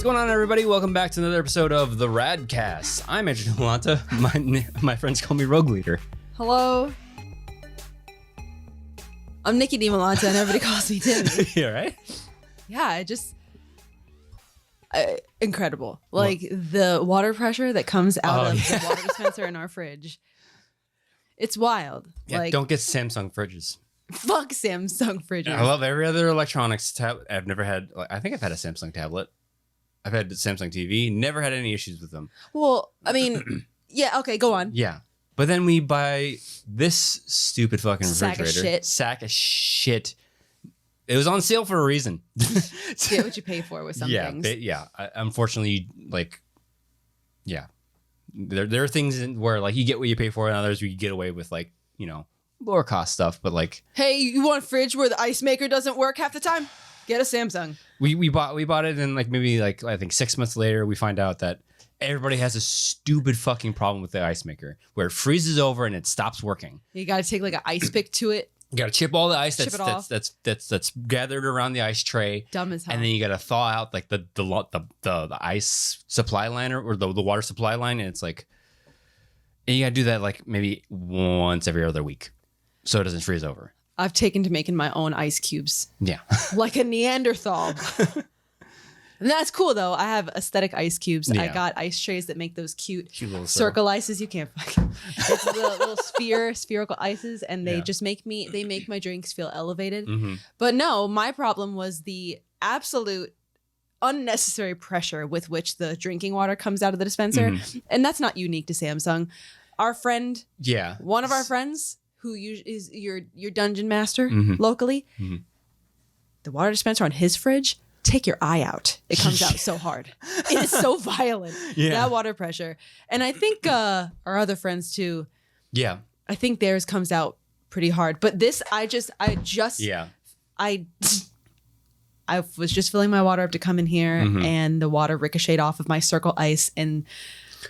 What's going on, everybody? Welcome back to another episode of the RAD Cast. I'm Andrew Delanta. My friends call me Rogue Leader. Hello. I'm Nicki Malanta and everybody calls me Dimmy. Yeah, right? Yeah, incredible. Like the water pressure that comes out of the water dispenser in our fridge. It's wild. Yeah, like, don't get Samsung fridges. Fuck Samsung fridges. I love every other electronics tablet. I've never had, I think I've had a Samsung tablet. I've had a Samsung TV. Never had any issues with them. Well, I mean, yeah, okay, go on. Yeah. But then we buy this stupid fucking refrigerator. Sack of shit. It was on sale for a reason. Get what you pay for with some things. Unfortunately, there are things where like you get what you pay for, and others you get away with lower cost stuff. But like, hey, you want a fridge where the ice maker doesn't work half the time? Get a Samsung. We bought it, and maybe I think 6 months later we find out that everybody has a stupid fucking problem with the ice maker where it freezes over and it stops working. You got to take like an ice pick to it. You got to chip all the ice that's gathered around the ice tray. Dumb as hell. And then you got to thaw out like the ice supply line or the water supply line, and it's like, and you got to do that like maybe once every other week, so it doesn't freeze over. I've taken to making my own ice cubes. Yeah, like a Neanderthal. And that's cool though. I have aesthetic ice cubes. Yeah. I got ice trays that make those cute circle ices. You can't fucking. It's the little spherical ices, and they just make my drinks feel elevated. Mm-hmm. But no, my problem was the absolute unnecessary pressure with which the drinking water comes out of the dispenser, and that's not unique to Samsung. Our friend, one of our friends who is your dungeon master locally, the water dispenser on his fridge. Take your eye out. It comes out so hard. It is so violent. Yeah. That water pressure. And I think our other friends too. Yeah. I think theirs comes out pretty hard. But this, I was just filling my water up to come in here, and the water ricocheted off of my circle ice and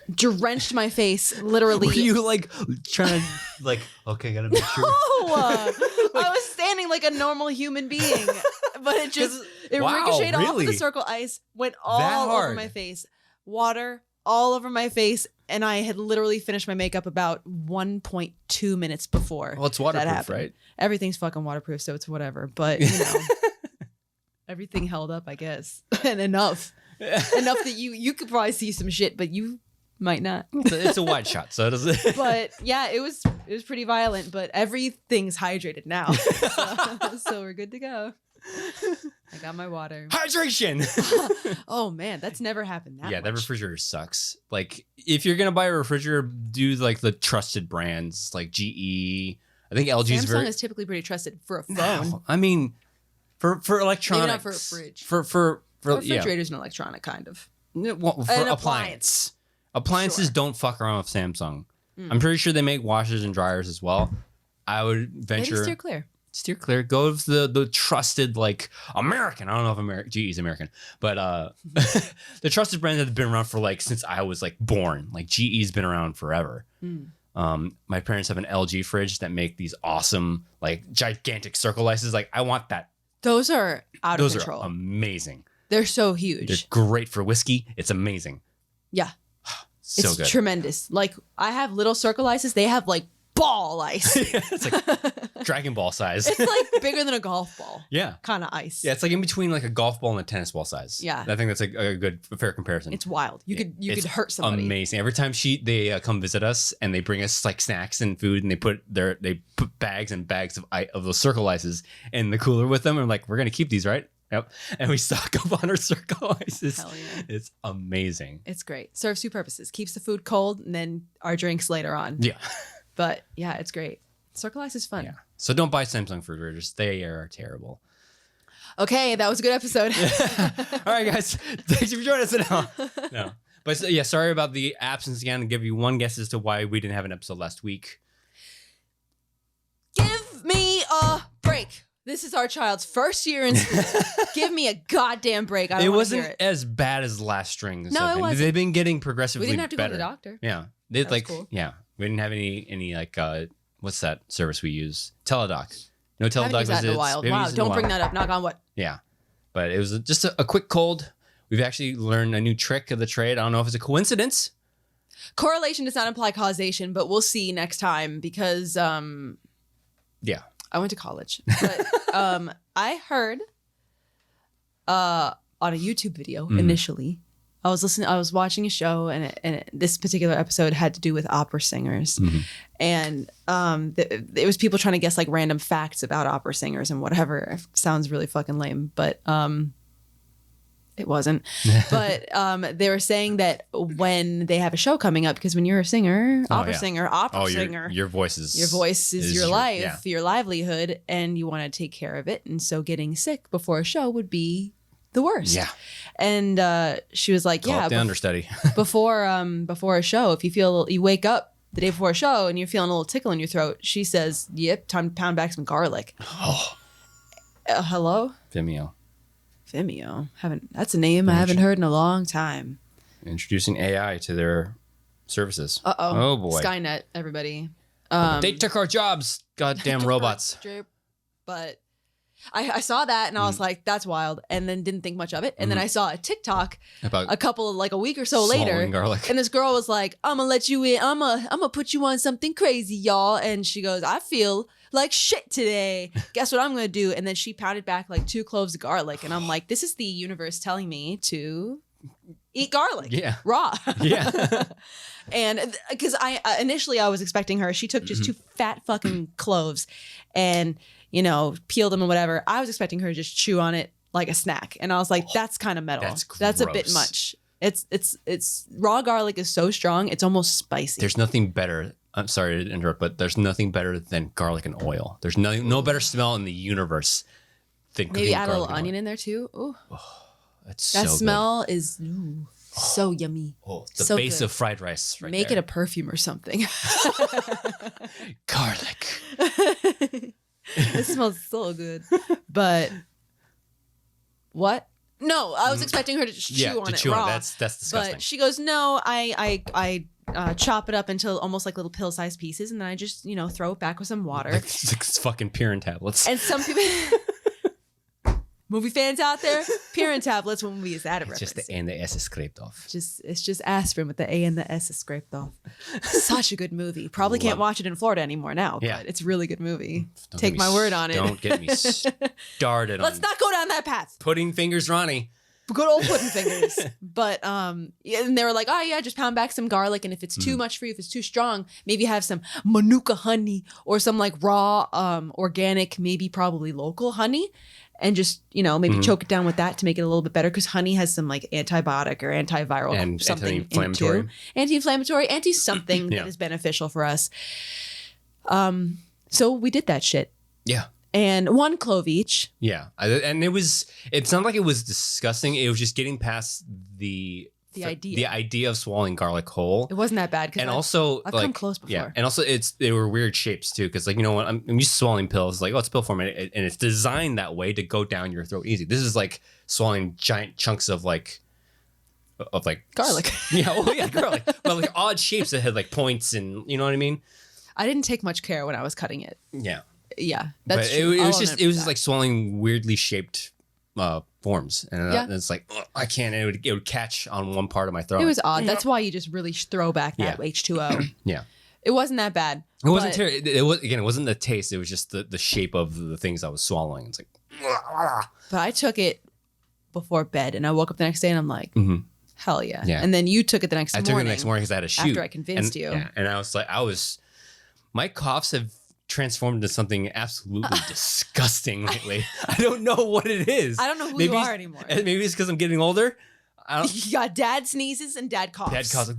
drenched my face literally. Were you like trying to okay, gotta make sure? No, I was standing like a normal human being, but it ricocheted off the circle ice, went all over my face, water all over my face, and I had literally finished my makeup about 1.2 minutes before. Well, it's waterproof, right? Everything's fucking waterproof, so it's whatever. But everything held up, I guess, and enough that you could probably see some shit, but you might not. It's a wide shot, so it doesn't. But yeah, it was pretty violent, but everything's hydrated now. So we're good to go. I got my water. Hydration! Oh man, that's never happened that much. That refrigerator sucks. Like, if you're gonna buy a refrigerator, do like the trusted brands like GE. I think LG's Samsung is typically pretty trusted for a phone. No, I mean, for electronics. Maybe not for a fridge. For a refrigerator's an electronic kind of. Well, for an appliance. Appliances don't fuck around with Samsung. I'm pretty sure they make washers and dryers as well. I would venture. Maybe steer clear. Go with the trusted, like, American. I don't know if GE is American, but the trusted brands that have been around for like since I was like born. Like GE's been around forever. My parents have an LG fridge that make these awesome, like, gigantic circle ices. Like, I want that. Those are out of control. Those are amazing. They're so huge. They're great for whiskey. It's amazing. Yeah. So good. Tremendous. Like, I have little circle ices. They have like ball ice. It's like Dragon Ball size. It's like bigger than a golf ball. Yeah. Kind of ice. Yeah, it's like in between like a golf ball and a tennis ball size. Yeah. I think that's a fair comparison. It's wild. You could hurt somebody. Amazing. Every time they come visit us and they bring us like snacks and food, and they put bags and bags of those circle ices in the cooler with them, and like, we're gonna keep these, right? Yep. And we stock up on our circle ices. Hell yeah. It's amazing. It's great. Serves two purposes. Keeps the food cold, and then our drinks later on. Yeah. But yeah, it's great. Circle ice is fun. Yeah. So don't buy Samsung refrigerators. They are terrible. Okay, that was a good episode. All right, guys. Thanks for joining us. No. But sorry about the absence again. I'll give you one guess as to why we didn't have an episode last week. Give me a break. This is our child's first year in school. Give me a goddamn break. I don't want to hear it. It wasn't as bad as last string. No, it wasn't. They've been getting progressively better. We didn't have to go to the doctor. Yeah. That's cool. Yeah. We didn't have any like, what's that service we use? Teledoc. No Teledoc visits. Wow, don't bring that up. Knock on wood. Yeah. But it was just a quick cold. we've actually learned a new trick of the trade. I don't know if it's a coincidence. Correlation does not imply causation, but we'll see next time because yeah, I went to college. But I heard on a YouTube video initially. I was watching a show, and this particular episode had to do with opera singers, and it was people trying to guess like random facts about opera singers and whatever. It sounds really fucking lame, but it wasn't. But they were saying that when they have a show coming up, because when you're a singer, opera singer, your voice is your life, your livelihood, and you want to take care of it, and so getting sick before a show would be the worst. Yeah. And she was like, the understudy. before a show, if you wake up the day before a show and you're feeling a little tickle in your throat, she says, yep, time to pound back some garlic. Oh. Hello? Vimeo. That's a name I haven't heard in a long time. Introducing AI to their services. Uh-oh. Oh boy. Skynet, everybody. They took our jobs. Goddamn robots. But I saw that and I was like, that's wild. And then didn't think much of it. And then I saw a TikTok about a week or so later. Garlic. And this girl was like, I'm going to let you in. I'm gonna put you on something crazy, y'all. And she goes, I feel like shit today. Guess what I'm going to do? And then she pounded back like 2 cloves of garlic. And I'm like, this is the universe telling me to eat garlic. Yeah. Raw. Yeah. And because initially I was expecting her, she took just 2 fat fucking cloves and, peeled them and whatever. I was expecting her to just chew on it like a snack. And I was like, that's kind of metal. That's a bit much. It's raw garlic is so strong. It's almost spicy. There's nothing better. I'm sorry to interrupt, but there's nothing better than garlic and oil. There's no better smell in the universe than cooking maybe add a garlic little and onion oil. in there too. Ooh. That's that so smell good. is so yummy. Oh, the so base good. of fried rice. Right Make there. it a perfume or something. Garlic. It smells so good. But what? No, I was expecting her to just chew on it raw. That's disgusting. But she goes, no, I chop it up into almost like little pill-sized pieces, and then I just throw it back with some water. Like fucking Pyrin tablets. And some people, movie fans out there, Pyrin tablets when we use that reference. Just the A and the S is scraped off. It's just aspirin with the A and the S is scraped off. Such a good movie. Probably can't watch it in Florida anymore now, but it's a really good movie. Take my word on it. Don't get me started on Let's not go down that path. Pudding fingers, Ronnie. Good old pudding fingers. But and they were like, oh yeah, just pound back some garlic, and if it's too much for you, if it's too strong, maybe have some Manuka honey or some like raw organic, maybe probably local honey, and just maybe choke it down with that to make it a little bit better, because honey has some like antibiotic or antiviral and something anti-inflammatory in it too. Anti-inflammatory, anti-something that is beneficial for us. So we did that shit. Yeah. And 1 clove each. Yeah. And it's not like it was disgusting. It was just getting past the idea of swallowing garlic whole. It wasn't that bad. And also, I've come close before. Yeah. And also they were weird shapes too. Cause like, what, I'm used to swallowing pills. Like, oh, it's pill form. And it's designed that way to go down your throat easy. This is like swallowing giant chunks of like garlic. Yeah. Well, yeah, garlic. But like odd shapes that had like points and you know what I mean? I didn't take much care when I was cutting it. Yeah. Yeah, that's true. It was just like swallowing weirdly shaped forms, and it's like I can't. It would catch on one part of my throat. It was odd. That's why you just really throw back that H2O. Yeah, it wasn't that bad. It wasn't terrible. It was again. It wasn't the taste. It was just the shape of the things I was swallowing. It's like. But I took it before bed, and I woke up the next day, and I'm like, hell yeah. And then you took it the next morning. I took it the next morning because I had a shoot. After I convinced you. Yeah, and I was like, my coughs have transformed into something absolutely disgusting lately. I don't know what it is. I don't know who you are anymore. Maybe it's because I'm getting older. You got dad sneezes and dad coughs. Dad coughs.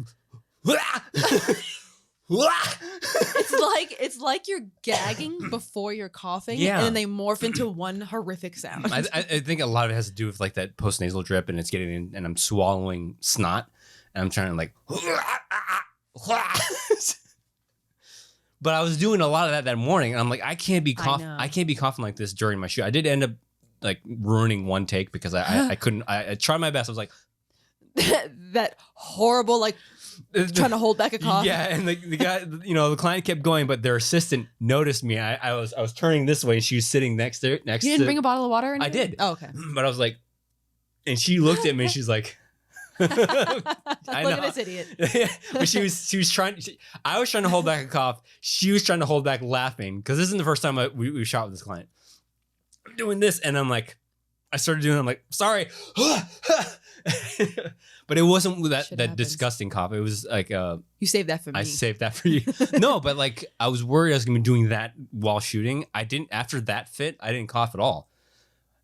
It's like you're gagging before you're coughing, and then they morph into one horrific sound. I think a lot of it has to do with like that postnasal drip, and it's getting in, and I'm swallowing snot, and I'm trying to like. But I was doing a lot of that morning, and I'm like, I can't be coughing like this during my shoot. I did end up like ruining one take because I couldn't. I tried my best. I was like, that horrible like trying to hold back a cough. Yeah, and the guy, the client kept going, but their assistant noticed me. I was turning this way, and she was sitting next to. You didn't bring a bottle of water? I did. Oh, okay. But I was like, And she looked at me and she's like, Look at this idiot. But she was trying. I was trying to hold back a cough. She was trying to hold back laughing because this isn't the first time we shot with this client. I'm doing this, and I'm like, I started doing. I'm like, sorry, but it wasn't that disgusting cough. It was like you saved that for me. I saved that for you. No, but like I was worried I was gonna be doing that while shooting. I didn't. After that fit, I didn't cough at all,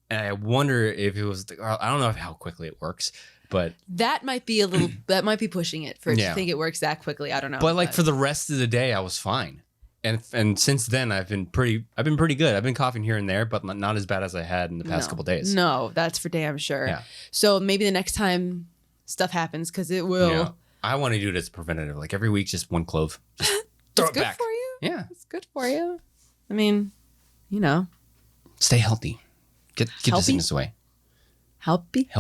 and I wonder if it was. I don't know how quickly it works. But that might be that might be pushing it for to think it works that quickly. I don't know. But like for the rest of the day, I was fine. And since then I've been pretty good. I've been coughing here and there, but not as bad as I had in the past couple days. No, that's for damn sure. Yeah. So maybe the next time stuff happens, because it will. Yeah. I want to do it as preventative. Like every week, just one clove. Just throw it back. It's good for you. Yeah. It's good for you. I mean, Stay healthy. Get the sickness away. Healthy?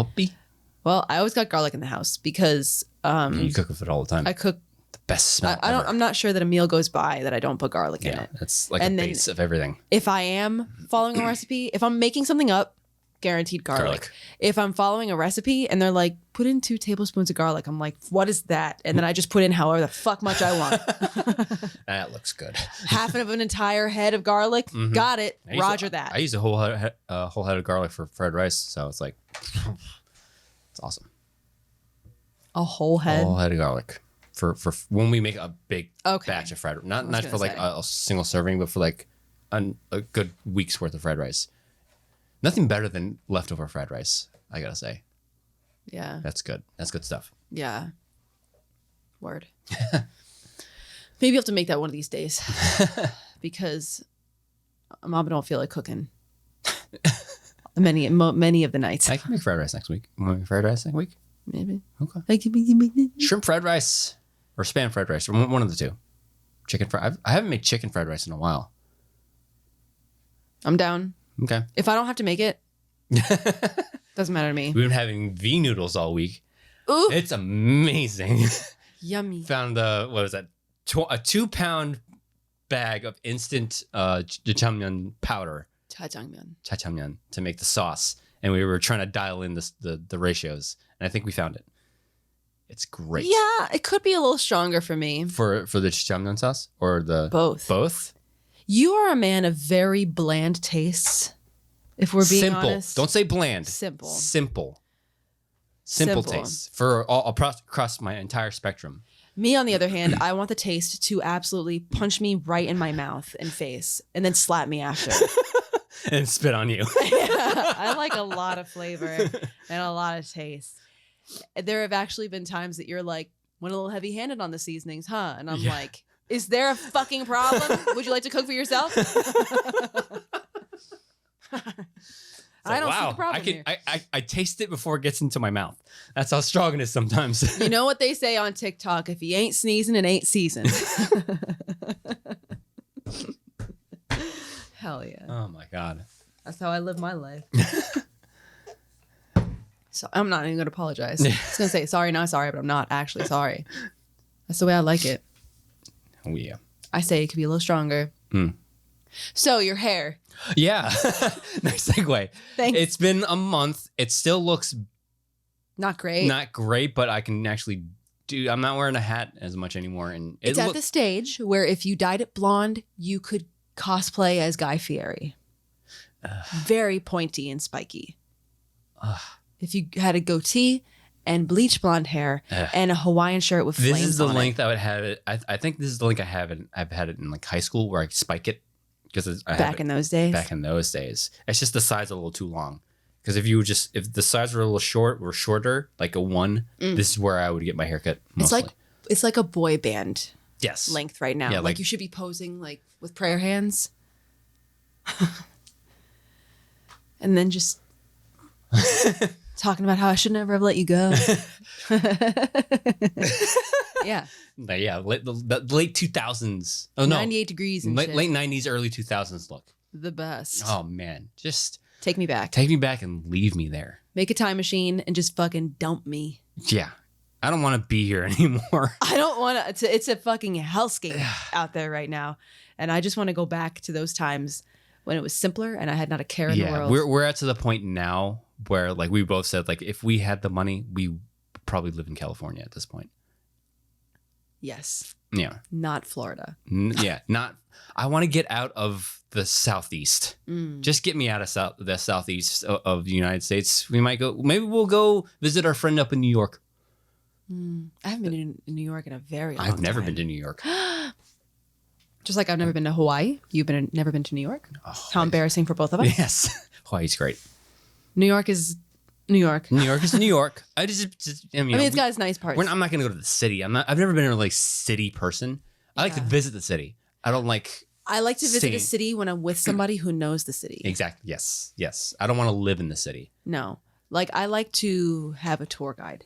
Well, I always got garlic in the house because you cook with it all the time. I cook the best smell. I'm not sure that a meal goes by that I don't put garlic in it. It's like a base of everything. If I am following a recipe, if I'm making something up, guaranteed garlic. If I'm following a recipe and they're like, put in 2 tablespoons of garlic, I'm like, what is that? And then I just put in however the fuck much I want. That looks good. Half of an entire head of garlic. Mm-hmm. Got it. Roger that. I use a whole head of garlic for fried rice, so it's like. It's awesome. A whole head? A whole head of garlic for when we make a big batch of fried rice. Not for like a single serving, but for like a good week's worth of fried rice. Nothing better than leftover fried rice, I gotta say. Yeah. That's good. That's good stuff. Yeah. Word. Maybe you'll have to make that one of these days. Because Mom don't feel like cooking. Many of the nights. I can make fried rice next week. You want to make fried rice next week? Maybe. Okay. Shrimp fried rice or spam fried rice. One of the two. Chicken fried. I haven't made chicken fried rice in a while. I'm down. Okay. If I don't have to make it, doesn't matter to me. We've been having V noodles all week. Ooh. It's amazing. Yummy. Found what was that? A 2-pound bag of instant jjajangmyeon powder. Jjajangmyeon to make the sauce, and we were trying to dial in the ratios, and I think we found it. It's great. Yeah, it could be a little stronger for me. For the jjajangmyeon sauce or the both. You are a man of very bland tastes. If we're being honest, don't say bland. Simple tastes for all across my entire spectrum. Me, on the other hand, I want the taste to absolutely punch me right in my mouth and face, and then slap me after. And spit on you. Yeah, I like a lot of flavor and a lot of taste. There have actually been times that you're like, went a little heavy-handed on the seasonings, huh? And I'm like, is there a fucking problem? Would you like to cook for yourself? I don't see the problem here. I taste it before it gets into my mouth. That's how strong it is sometimes. You know what they say on TikTok? If he ain't sneezing, it ain't seasoned. Hell yeah. Oh my God. That's how I live my life. So I'm not even going to apologize. I was going to say sorry, not sorry, but I'm not actually sorry. That's the way I like it. Oh yeah. I say it could be a little stronger. So your hair. Yeah. Nice segue. Thanks. It's been a month. It still looks not great, but I can actually do. I'm not wearing a hat as much anymore, and it's at the stage where if you dyed it blonde, you could cosplay as Guy Fieri. Very pointy and spiky. If you had a goatee and bleach blonde hair and a Hawaiian shirt with flames on it. This is the length I would have it. I think this is the length I have it. I've had it in like high school where I spike it because back in those days. It's just the side's a little too long. Because if the sides were a little shorter, like a 1, this is where I would get my haircut mostly. It's like a boy band. Yes. Length right now. Yeah, like you should be posing like with prayer hands. And then just talking about how I should never have let you go. Yeah. Yeah, the late 2000s. Oh no. 98 degrees and late 90s, early 2000s look. The best. Oh man, just take me back. Take me back and leave me there. Make a time machine and just fucking dump me. Yeah. I don't want to be here anymore. I don't want to. It's a fucking hellscape out there right now. And I just want to go back to those times when it was simpler and I had not a care in the world. We're at to the point now where like we both said like if we had the money, we would probably live in California at this point. Yes. Yeah. Not Florida. Yeah. Not. I want to get out of the Southeast. Just get me out of the Southeast of the United States. We might go. Maybe we'll go visit our friend up in New York. I haven't been in New York in a very long time. I've never been to New York. Just like I've never been to Hawaii. You've never been to New York? Oh, how embarrassing for both of us. Yes. Hawaii's great. New York is New York. New York is New York. I mean, it's got its nice parts. I'm not going to go to the city. I've never been a like city person. I like to visit the city. I don't like. I like to visit a city when I'm with somebody who knows the city. Exactly. Yes. Yes. I don't want to live in the city. No. Like I like to have a tour guide.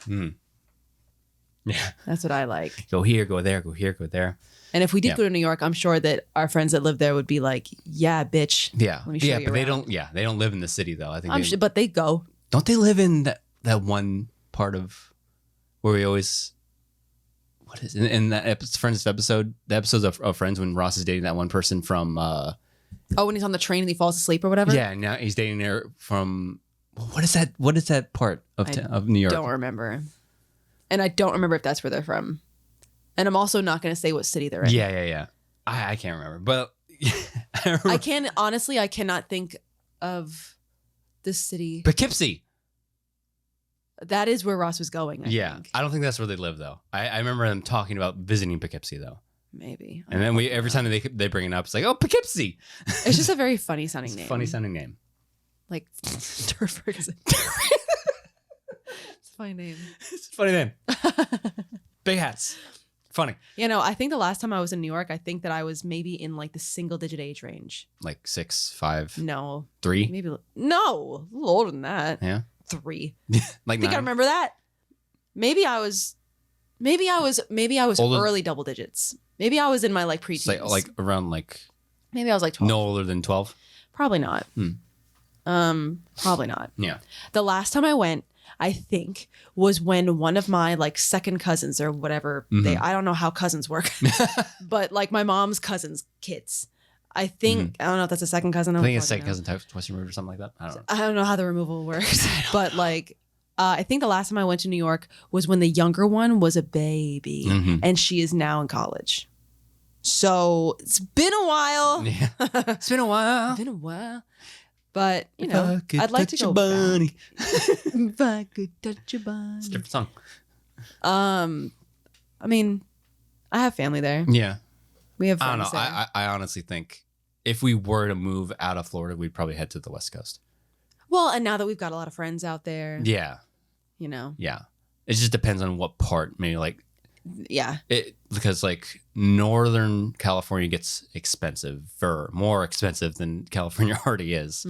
Yeah. That's what I like. Go here, go there, go here, go there. And if we did go to New York, I'm sure that our friends that live there would be like, "Yeah, bitch." Yeah. Let me show you but around. they don't. Yeah, they don't live in the city though. I think. I'm sure, but they go. Don't they live in that one part of where we always? What is in that Friends episode? The episodes of Friends when Ross is dating that one person from. When he's on the train and he falls asleep or whatever. Yeah. Now he's dating her from. What is that? What is that part of New York? I don't remember. And I don't remember if that's where they're from. And I'm also not going to say what city they're in. Yeah. I can't remember. But I cannot think of the city. Poughkeepsie. That is where Ross was going, I think. I don't think that's where they live, though. I remember them talking about visiting Poughkeepsie, though. Maybe. And then every time they bring it up, it's like, oh, Poughkeepsie. It's just a very funny sounding name. Funny sounding name. Like Turf Ferguson. It's a funny name. It's a funny name. Big hats. Funny. I think the last time I was in New York, I think that I was maybe in like the single digit age range. Like 6, 5. No. 3? Maybe. No. A little older than that. Yeah. 3. Like I think 9? I remember that. Maybe I was Older. early double digits. Maybe I was in my like preteens. Like around like. Maybe I was like 12. No older than 12? Probably not. Probably not. Yeah. The last time I went, I think, was when one of my like second cousins or whatever, I don't know how cousins work, but like my mom's cousins' kids. I think, I don't know if that's a second cousin. I think it's second cousin twice removed or something like that. I don't know how the removal works, but like, I think the last time I went to New York was when the younger one was a baby and she is now in college. So it's been a while. Yeah. It's been a while. But, I'd like to go back. If I could touch your body. It's a different song. I mean, I have family there. Yeah. We have I don't friends know. there. I honestly think if we were to move out of Florida, we'd probably head to the West Coast. Well, and now that we've got a lot of friends out there. Yeah. Yeah. It just depends on what part. Maybe like. Yeah. Because like Northern California gets expensive, or more expensive than California already is.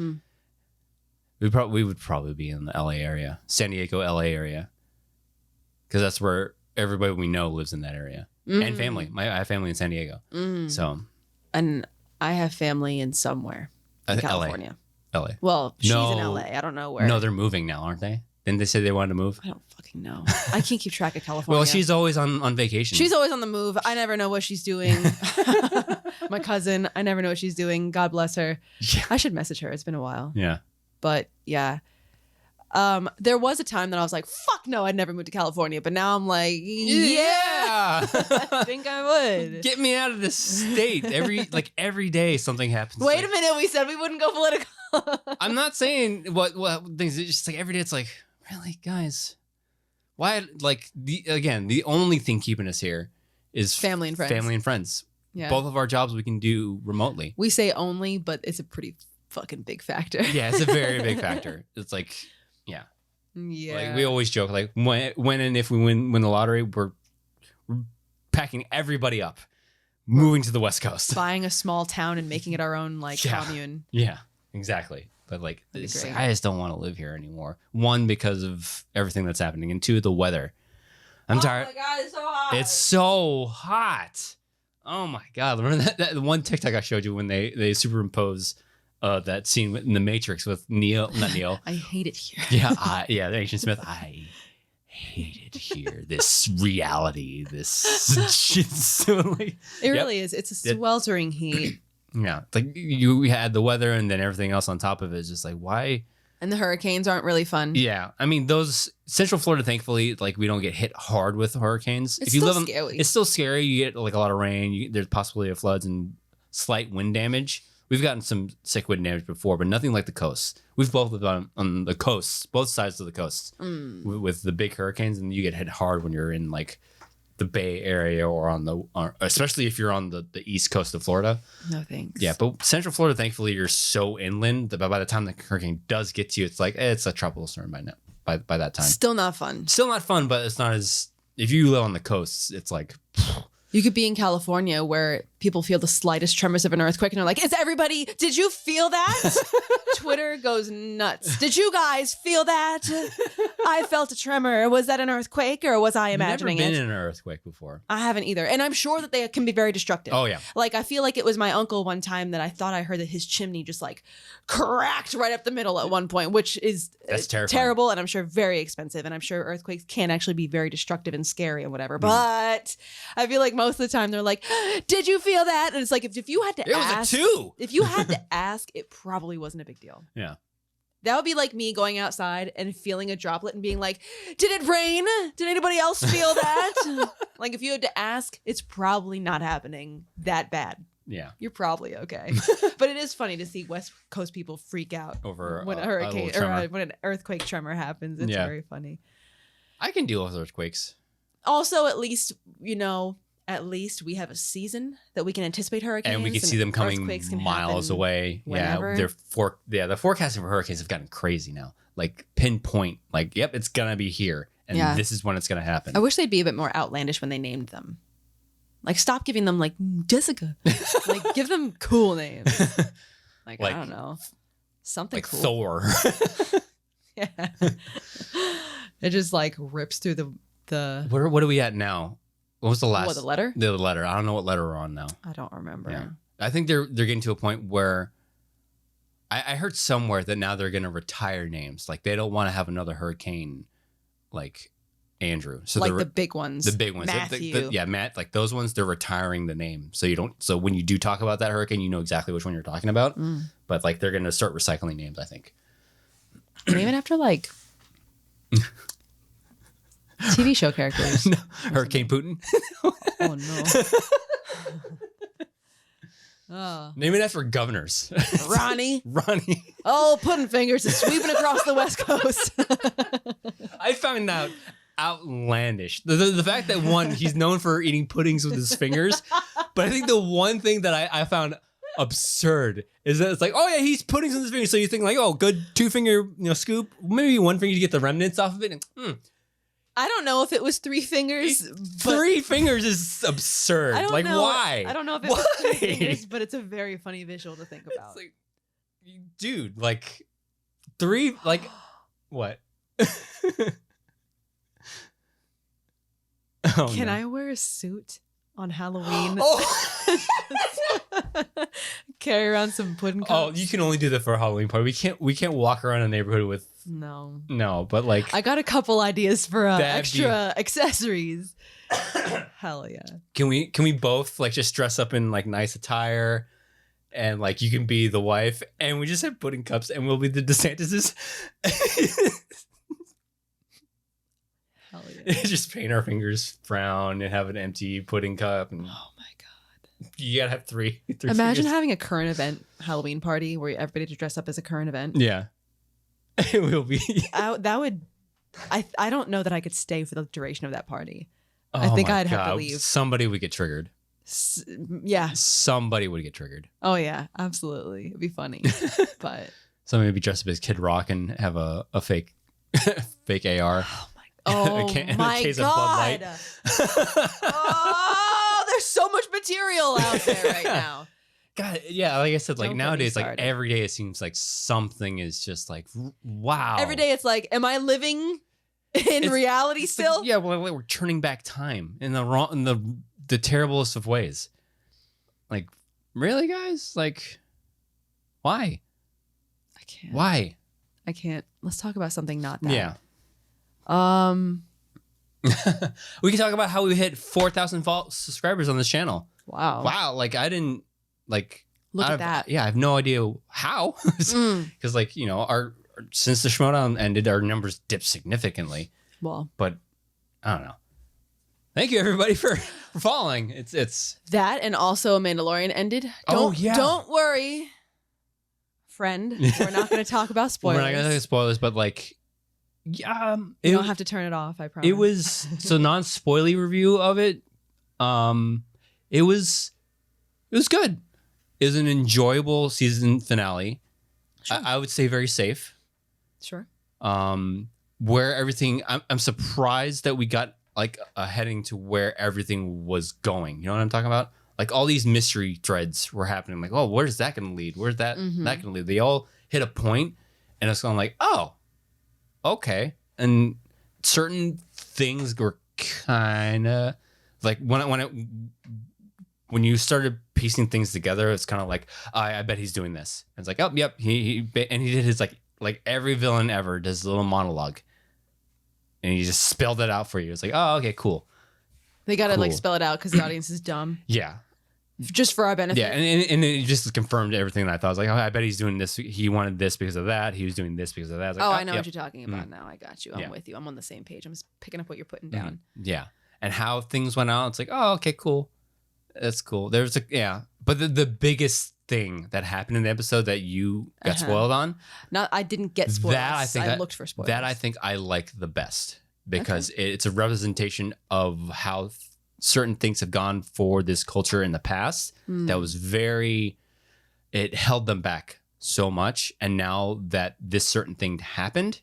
We would probably be in the LA area, San Diego, LA area, because that's where everybody we know lives in that area and family. I have family in San Diego, so and I have family in somewhere in California. LA. Well, she's in LA. I don't know where. No, they're moving now, aren't they? Didn't they say they wanted to move? I don't fucking know. I can't keep track of California. Well, she's always on vacation. She's always on the move. I never know what she's doing. My cousin, I never know what she's doing. God bless her. Yeah. I should message her. It's been a while. Yeah. But yeah. There was a time that I was like, fuck no, I'd never move to California. But now I'm like, yeah. I think I would. Get me out of this state. Every day something happens. Wait a minute. We said we wouldn't go political. I'm not saying what things. It's just like every day it's like, really, guys? Why? Like the only thing keeping us here is family and friends. Yeah. Both of our jobs we can do remotely. We say only, but it's a pretty fucking big factor. Yeah, it's a very big factor. It's like, yeah. Like we always joke, like when and if we win the lottery, we're packing everybody up, moving to the West Coast, buying a small town and making it our own commune. Yeah, exactly. But like, I just don't want to live here anymore. One, because of everything that's happening, and two, the weather. I'm tired. Oh my god, it's so hot. It's so hot. Oh my god! Remember that one TikTok I showed you when they superimpose that scene in The Matrix with Neo, not Neo. I hate it here. Yeah, the Agent Smith. I hate it here. This reality, this it really is. It's a sweltering heat. Yeah, like you had the weather and then everything else on top of it is just like, why? And the hurricanes aren't really fun. Yeah. I mean, those Central Florida, thankfully, like we don't get hit hard with hurricanes. It's still scary. It's still scary. You get like a lot of rain. There's possibility of floods and slight wind damage. We've gotten some sick wind damage before, but nothing like the coast. We've both lived on the coast, both sides of the coast with the big hurricanes, and you get hit hard when you're in like the Bay Area or especially if you're on the east coast of Florida. No thanks. Yeah, but Central Florida, thankfully, you're so inland that by the time the hurricane does get to you, it's like it's a tropical storm by now. By that time, still not fun. Still not fun, but it's not as if you live on the coast, it's like. You could be in California where people feel the slightest tremors of an earthquake and they're like, did you feel that? Twitter goes nuts. Did you guys feel that? I felt a tremor. Was that an earthquake or was I imagining it? I've never been in an earthquake before. I haven't either. And I'm sure that they can be very destructive. Oh, yeah. Like, I feel like it was my uncle one time that I thought I heard that his chimney just like cracked right up the middle at one point, which is terrible and I'm sure very expensive. And I'm sure earthquakes can actually be very destructive and scary and whatever. But I feel like most of the time they're like, did you feel that? And it's like, if you had to ask. It was a 2. If you had to ask, it probably wasn't a big deal. Yeah. That would be like me going outside and feeling a droplet and being like, did it rain? Did anybody else feel that? Like, if you had to ask, it's probably not happening that bad. Yeah. You're probably okay. But it is funny to see West Coast people freak out over when a hurricane or when an earthquake tremor happens. It's very funny. I can deal with earthquakes. Also, at least we have a season that we can anticipate hurricanes. And we can see them coming miles away. Whenever. Yeah, the forecasting for hurricanes have gotten crazy now. Like pinpoint, like, yep, it's going to be here. And this is when it's going to happen. I wish they'd be a bit more outlandish when they named them. Like, stop giving them, like, Jessica. Like, give them cool names. Like, I don't know. Something like cool. Thor. Yeah. It just, like, rips through the... What are we at now? What was the last? What, the letter? The letter. I don't know what letter we're on now. I don't remember. Yeah. I think they're getting to a point where I heard somewhere that now they're going to retire names. Like they don't want to have another hurricane like Andrew. So like the big ones. The big ones. Matthew. Matt. Like those ones, they're retiring the name. So you don't. So when you do talk about that hurricane, you know exactly which one you're talking about. But like they're going to start recycling names, I think. And even after like TV show characters. No. Hurricane Putin. Oh no. Name it after governors. Ronnie. Oh, Puddin' Fingers is sweeping across the West Coast. I found out outlandish. The fact that he's known for eating puddings with his fingers. But I think the one thing that I found absurd is that it's like, oh yeah, he's puddings with his fingers. So you think like, oh, good 2-finger scoop. Maybe 1 finger to get the remnants off of it. I don't know if it was 3 fingers. 3 fingers is absurd. Like, know. why? I don't know if it was 3 fingers, but it's a very funny visual to think about. It's like, dude, like 3, like what? Can I wear a suit on Halloween? Carry around some pudding cups. Oh, you can only do that for a Halloween party. We can't walk around a neighborhood with no, but like I got a couple ideas for extra accessories. Hell yeah. Can we both like just dress up in like nice attire and like you can be the wife and we just have pudding cups and we'll be the DeSantis's. Hell yeah. Just paint our fingers brown and have an empty pudding cup and oh my god. You gotta have three Imagine fingers. having a current event Halloween party where everybody just dress up as a current event. Yeah. It will be. That would. I don't know that I could stay for the duration of that party. Oh I think I'd God. have to leave. Somebody would get triggered. Yeah. Somebody would get triggered. Oh yeah, absolutely. It'd be funny. But somebody would be dressed up as Kid Rock and have a fake fake AR. Oh my. Oh my God. Oh, there's so much material out there right now. God, yeah, like I said, like Don't nowadays, like started. every day it seems like something is just like, wow. Every day it's like, am I living in reality still? Like, yeah, well, we're turning back time in the terriblest of ways. Like, really, guys? Like, why? I can't. Why? I can't. Let's talk about something not that. Yeah. We can talk about how we hit 4,000 subscribers on this channel. Wow. Wow. Like I didn't like look at that. Yeah, I have no idea how. Because like, our since the Schmodown ended, our numbers dipped significantly. Well, but I don't know. Thank you everybody for following. It's that, and also Mandalorian ended. Don't worry, friend. We're not going to talk about spoilers. We're not going to talk about spoilers, but like, yeah, you don't have to turn it off. I promise. It was so non-spoily review of it. It was good. It was an enjoyable season finale. Sure. I would say very safe. Sure. Where everything, I'm surprised that we got like a heading to where everything was going. You know what I'm talking about? Like all these mystery threads were happening. Like, oh, where's that going to lead? Where's that that going to lead? They all hit a point, and it's going like, oh, okay. And certain things were kind of like when you started piecing things together, it's kind of like, I bet he's doing this. And it's like, oh, yep, he did his like every villain ever does a little monologue, and he just spelled it out for you. It's like, oh, okay, cool. They got to like spell it out because the audience is dumb. Yeah. Just for our benefit. Yeah, and it just confirmed everything that I thought. I was like, oh, I bet he's doing this. He wanted this because of that. He was doing this because of that. I was like, I know what you're talking about now. I got you. I'm with you. I'm on the same page. I'm just picking up what you're putting down. Yeah. And how things went out, it's like, oh, okay, cool. That's cool. There's but the biggest thing that happened in the episode that you got spoiled on. I didn't get spoiled. I looked for spoilers. That I think I like the best because it's a representation of how certain things have gone for this culture in the past. That was it held them back so much. And now that this certain thing happened,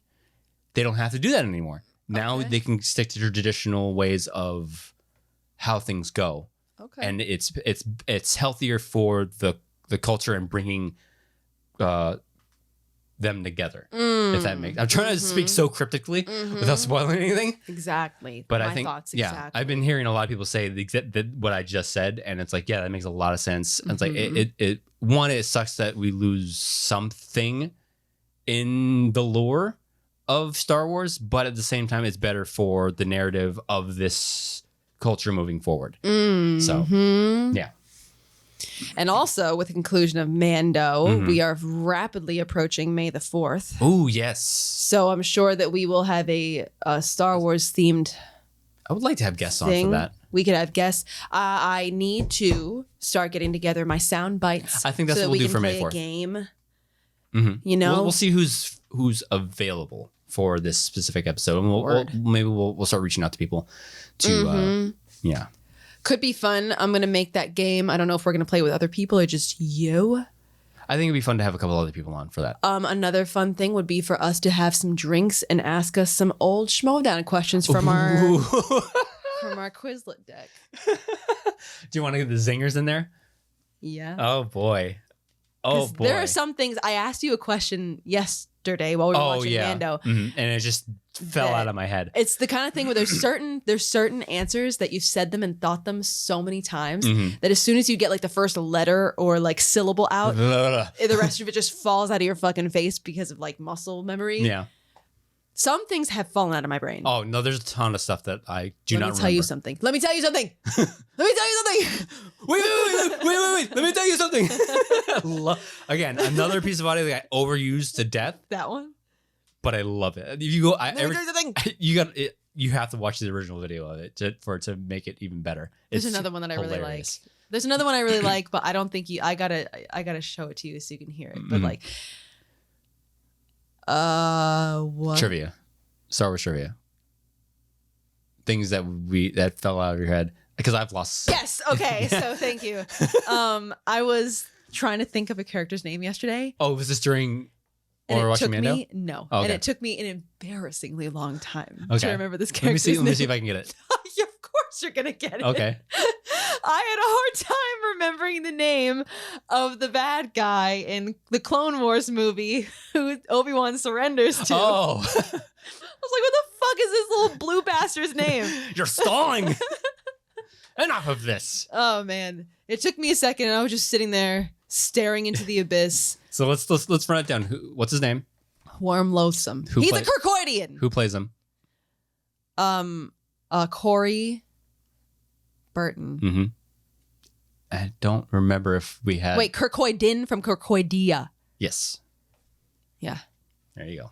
they don't have to do that anymore. Now they can stick to their traditional ways of how things go. Okay. And it's healthier for the culture and bringing them together. If that makes, I'm trying to speak so cryptically without spoiling anything. Exactly. But I think, I've been hearing a lot of people say that what I just said, and it's like, yeah, that makes a lot of sense. And it's like it sucks that we lose something in the lore of Star Wars, but at the same time, it's better for the narrative of this culture moving forward. So, yeah. And also, with the conclusion of Mando, we are rapidly approaching May the 4th. Oh, yes. So I'm sure that we will have a Star Wars themed. I would like to have guests on for that. We could have guests. I need to start getting together my sound bites. I think that's what we'll do for May 4th. A game. You know, we'll see who's available for this specific episode, and maybe we'll start reaching out to people to Could be fun. I'm going to make that game. I don't know if we're going to play with other people or just you. I think it'd be fun to have a couple other people on for that. Another fun thing would be for us to have some drinks and ask us some old Schmodown questions from our Quizlet deck. Do you want to get the zingers in there? Yeah. Oh boy. Oh boy. There are some things. I asked you a question yesterday while we were watching Mando, and it just fell out of my head. It's the kind of thing where there's certain answers that you've said them and thought them so many times that as soon as you get like the first letter or like syllable out, the rest of it just falls out of your fucking face because of like muscle memory. Yeah. Some things have fallen out of my brain. Oh no, there's a ton of stuff that I do not remember. Let me tell you something. Wait. Let me tell you something. Again, another piece of audio that I overused to death. That one. But I love it. If you go, let me tell you something. You have to watch the original video of it to make it even better. There's another one that I really like. There's another one I really like, but I don't think I gotta show it to you so you can hear it. But like, what? Trivia, Star Wars trivia. Things that fell out of your head because I've lost. Yes. Okay. So thank you. I was trying to think of a character's name yesterday. Oh, was this during? Or watching Mando? No. Oh, okay. And it took me an embarrassingly long time to remember this character's name. Let me see if I can get it. Of course you're going to get it. Okay. I had a hard time remembering the name of the bad guy in the Clone Wars movie who Obi-Wan surrenders to. Oh. I was like, what the fuck is this little blue bastard's name? You're stalling. Enough of this. Oh, man. It took me a second and I was just sitting there staring into the abyss. So let's run it down. What's his name? Warm Loathsome. He's a Kirkoidian. Who plays him? Corey Burton. I don't remember if we had. Wait, Kirkoidin from Kirkoidia. Yes. Yeah. There you go.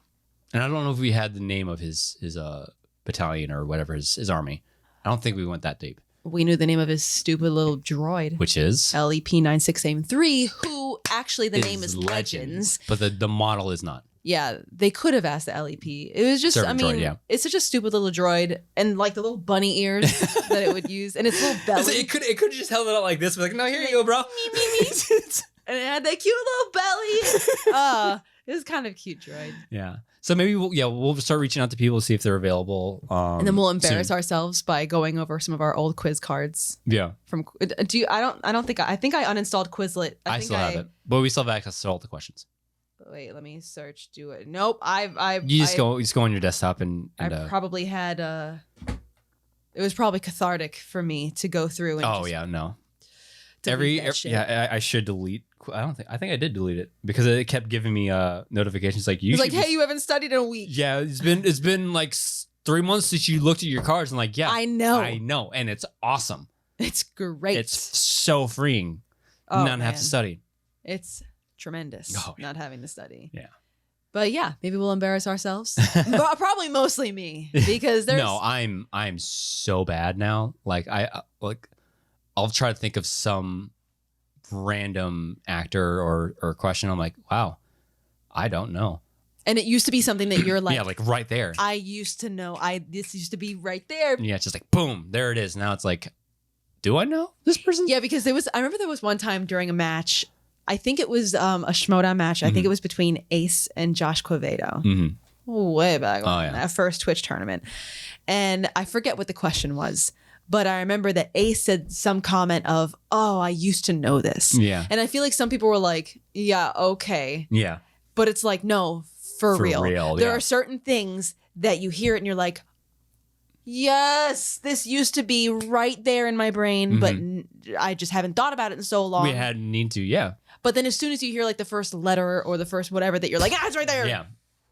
And I don't know if we had the name of his battalion or whatever, his army. I don't think we went that deep. We knew the name of his stupid little droid. Which is? LEP-9683, who actually the name is Legends. But the model is not. Yeah, they could have asked the LEP. It was just, Servant droid, yeah. It's such a stupid little droid. And like the little bunny ears that it would use. And its little belly. So it could just held it out like this. Like, no, here you go, bro. And it had that cute little belly. It was kind of cute droid. Yeah. So maybe we'll start reaching out to people to see if they're available. And then we'll embarrass ourselves by going over some of our old quiz cards. Yeah. I think I uninstalled Quizlet. I still have it, but we still have access to all the questions. Wait, let me search. Do it. Nope. You just go on your desktop and I probably had it was probably cathartic for me to go through and I should delete. I think I did delete it because it kept giving me notifications like hey, you haven't studied in a week. Yeah, it's been like 3 months since you looked at your cards and like, yeah, I know, and it's awesome. It's great. It's so freeing. Not have to study. It's tremendous not having to study. Yeah. But yeah, maybe we'll embarrass ourselves. But probably mostly me because there's No, I'm so bad now. Like I'll try to think of some random actor or question. I'm like, wow, I don't know. And it used to be something that you're like, yeah, like right there. I used to know. This used to be right there. Yeah, it's just like boom, there it is. Now it's like, do I know this person? Yeah, because I remember there was one time during a match. I think it was a Schmoedown match. I think it was between Ace and Josh Quevedo. Way back on that first Twitch tournament. And I forget what the question was, but I remember that Ace said some comment of, oh, I used to know this. Yeah. And I feel like some people were like, yeah, okay. Yeah. But it's like, no, for real. There yeah. are certain things that you hear it and you're like, yes, this used to be right there in my brain, but I just haven't thought about it in so long. We hadn't need to, yeah. But then as soon as you hear like the first letter or the first whatever that you're like, it's right there. Yeah.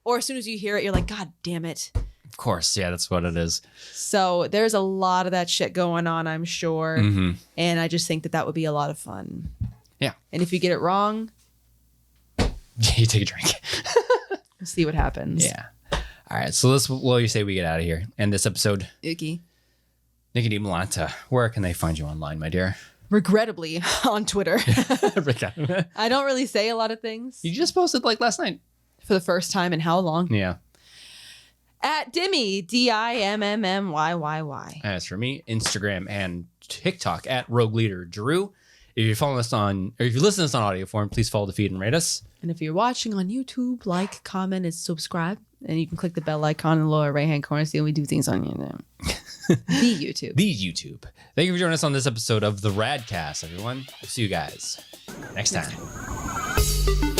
Or as soon as you hear it, you're like, God damn it. Of course. Yeah, that's what it is. So there's a lot of that shit going on, I'm sure. And I just think that would be a lot of fun. Yeah. And if you get it wrong, you take a drink. We'll see what happens. Yeah. All right. So what do you say we get out of here? End this episode. Nicki Malanta, where can they find you online, my dear? Regrettably, on Twitter. I don't really say a lot of things. You just posted like last night. For the first time in how long? Yeah. At Dimmy, DIMMYYY. As for me, Instagram and TikTok at Rogue Leader Drew. If you're following us if you listen to us on audio form, please follow the feed and rate us. And if you're watching on YouTube, like, comment, and subscribe. And you can click the bell icon in the lower right-hand corner so we do things on YouTube. The YouTube. Thank you for joining us on this episode of the RAD Cast, everyone. We'll see you guys next time.